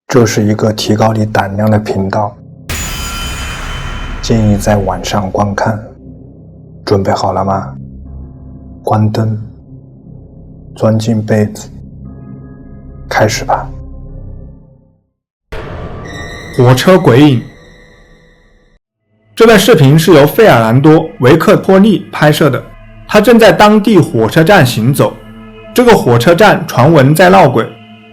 这是一个提高你胆量的频道，建议在晚上观看。准备好了吗？关灯，钻进被子，开始吧。火车鬼影。这段视频是由费尔南多·维克托利拍摄的，他正在当地火车站行走。这个火车站传闻在闹鬼，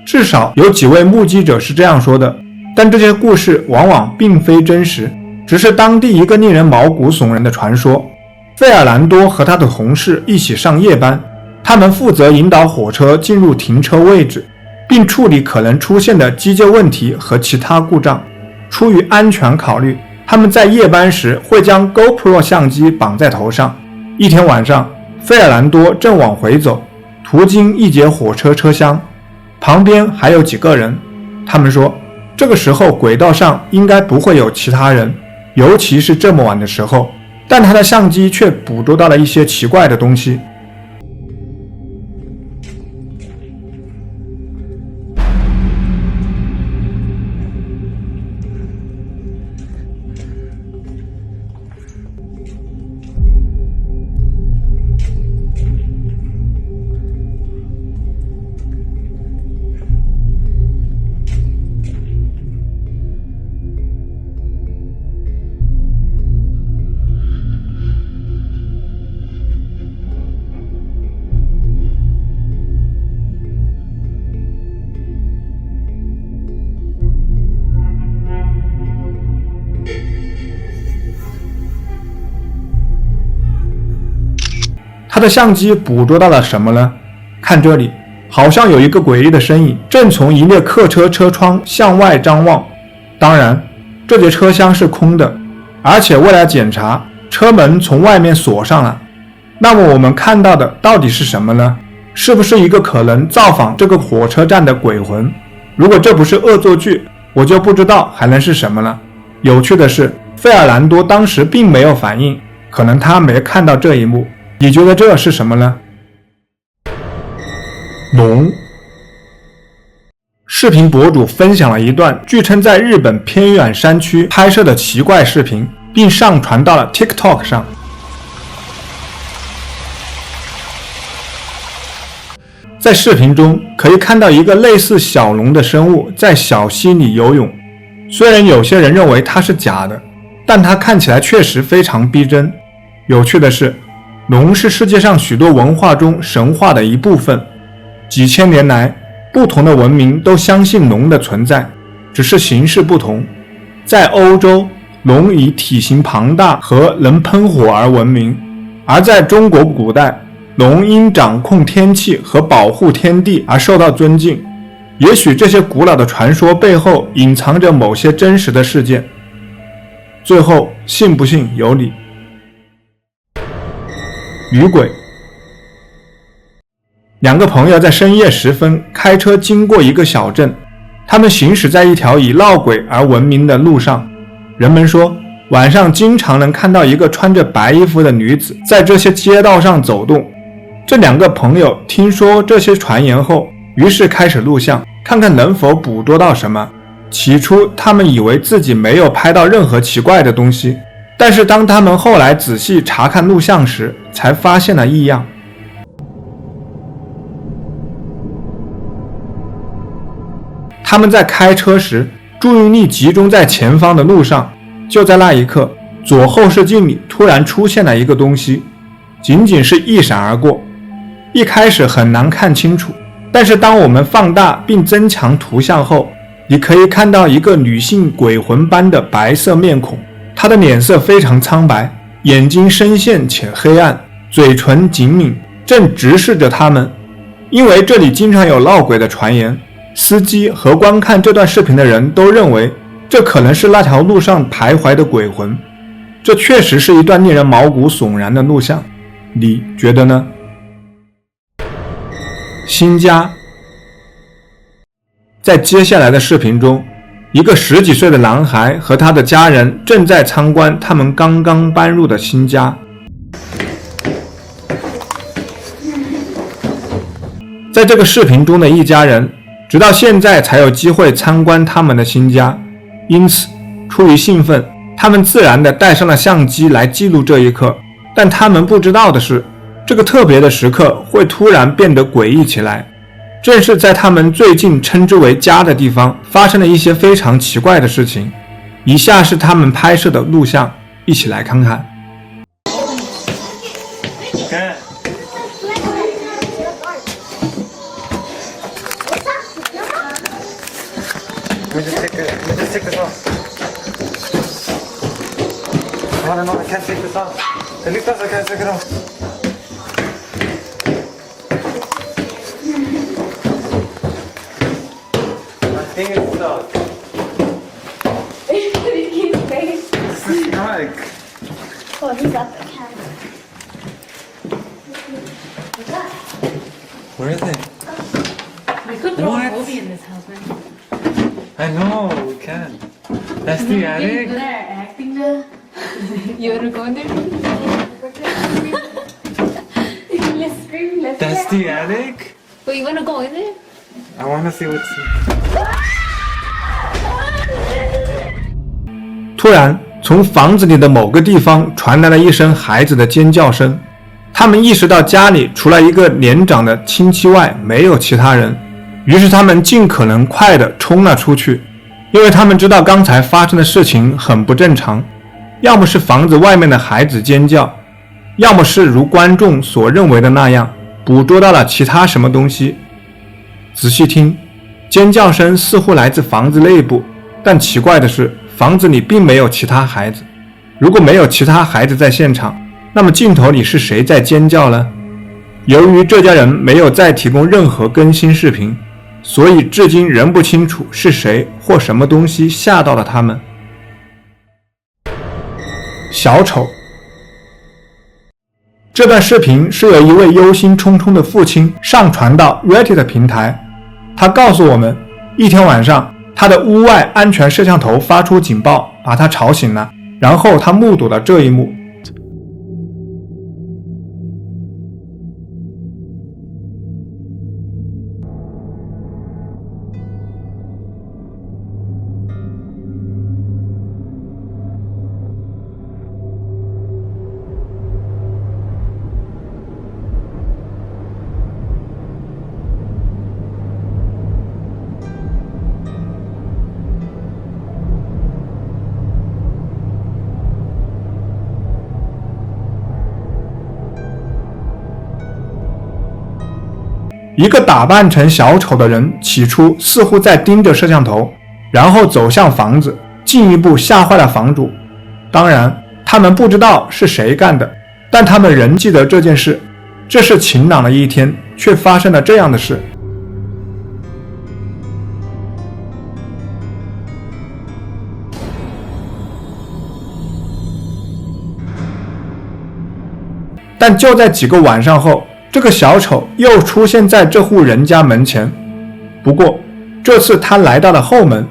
至少有几位目击者是这样说的，但这些故事往往并非真实，只是当地一个令人毛骨悚然的传说。费尔南多和他的同事一起上夜班，他们负责引导火车进入停车位置，并处理可能出现的机械问题和其他故障。出于安全考虑，他们在夜班时会将 GoPro 相机绑在头上。一天晚上，费尔南多正往回走，途经一节火车车厢，旁边还有几个人。他们说，这个时候轨道上应该不会有其他人，尤其是这么晚的时候，但他的相机却捕捉到了一些奇怪的东西。他的相机捕捉到了什么呢？看这里，好像有一个诡异的身影正从一列客车车窗向外张望。当然，这节车厢是空的，而且为了检查，车门从外面锁上了。那么我们看到的到底是什么呢？是不是一个可能造访这个火车站的鬼魂？如果这不是恶作剧，我就不知道还能是什么了。有趣的是，费尔南多当时并没有反应，可能他没看到这一幕。你觉得这是什么呢？龙。视频博主分享了一段据称在日本偏远山区拍摄的奇怪视频，并上传到了 TikTok 上。在视频中可以看到一个类似小龙的生物在小溪里游泳，虽然有些人认为它是假的，但它看起来确实非常逼真。有趣的是，龙是世界上许多文化中神话的一部分，几千年来，不同的文明都相信龙的存在，只是形式不同。在欧洲，龙以体型庞大和能喷火而闻名，而在中国古代，龙因掌控天气和保护天地而受到尊敬。也许这些古老的传说背后隐藏着某些真实的事件。最后，信不信由你。女鬼。两个朋友在深夜时分开车经过一个小镇，他们行驶在一条以闹鬼而闻名的路上。人们说，晚上经常能看到一个穿着白衣服的女子在这些街道上走动。这两个朋友听说这些传言后，于是开始录像，看看能否捕捉到什么。起初他们以为自己没有拍到任何奇怪的东西，但是当他们后来仔细查看录像时，才发现了异样。他们在开车时，注意力集中在前方的路上，就在那一刻，左后视镜里突然出现了一个东西，仅仅是一闪而过。一开始很难看清楚，但是当我们放大并增强图像后，你可以看到一个女性鬼魂般的白色面孔，她的脸色非常苍白，眼睛深陷且黑暗，嘴唇紧抿，正直视着他们。因为这里经常有闹鬼的传言，司机和观看这段视频的人都认为这可能是那条路上徘徊的鬼魂。这确实是一段令人毛骨悚然的录像，你觉得呢？新家。在接下来的视频中，一个10几岁的男孩和他的家人正在参观他们刚刚搬入的新家。在这个视频中的一家人，只直到现在才有机会参观他们的新家。因此，出于兴奋，他们自然地带上了相机来记录这一刻。但他们不知道的是，这个特别的时刻会突然变得诡异起来。正是在他们最近称之为家的地方，发生了一些非常奇怪的事情。以下是他们拍摄的录像，一起来看看。Let me just take this off. No, I can't take this off. Elitas, I can't take it off. My thing is stuck. Ricky's face. This is stuck. Oh, he's got the camera. Where is it? We could throw What? a movie in this house, man. I know, we can. That's the Getting attic? good at acting now. You wanna go in there? Let's scream, let's That's the attic? Wait, you wanna go in there? I wanna see what's... 突然，从房子里的某个地方传来了一声孩子的尖叫声。他们意识到家里除了一个年长的亲戚外没有其他人，于是他们尽可能快地冲了出去，因为他们知道刚才发生的事情很不正常，要么是房子外面的孩子尖叫，要么是如观众所认为的那样，捕捉到了其他什么东西。仔细听，尖叫声似乎来自房子内部，但奇怪的是，房子里并没有其他孩子。如果没有其他孩子在现场，那么镜头里是谁在尖叫呢？由于这家人没有再提供任何更新视频，所以至今仍不清楚是谁或什么东西吓到了他们。小丑。这段视频是由一位忧心忡忡的父亲上传到 Reddit 平台。他告诉我们，一天晚上，他的屋外安全摄像头发出警报，把他吵醒了，然后他目睹了这一幕。一个打扮成小丑的人起初似乎在盯着摄像头，然后走向房子，进一步吓坏了房主。当然，他们不知道是谁干的，但他们仍记得这件事。这是晴朗的一天，却发生了这样的事。但就在几个晚上后，这个小丑又出现在这户人家门前，不过这次他来到了后门。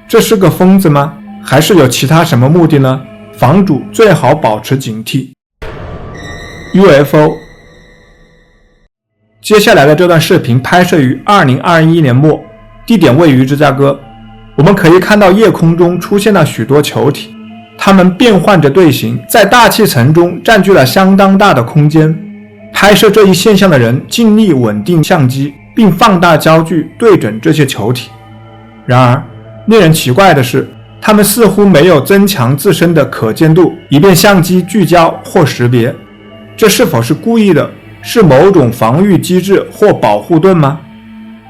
这是个疯子吗？还是有其他什么目的呢？房主最好保持警惕。UFO。接下来的这段视频拍摄于2021年末，地点位于芝加哥。我们可以看到夜空中出现了许多球体，它们变换着队形，在大气层中占据了相当大的空间。拍摄这一现象的人尽力稳定相机，并放大焦距对准这些球体。然而，令人奇怪的是，他们似乎没有增强自身的可见度，以便相机聚焦或识别。这是否是故意的？是某种防御机制或保护盾吗？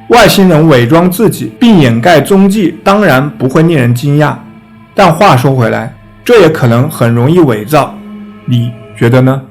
外星人伪装自己并掩盖踪迹当然不会令人惊讶，但话说回来，这也可能很容易伪造，你觉得呢？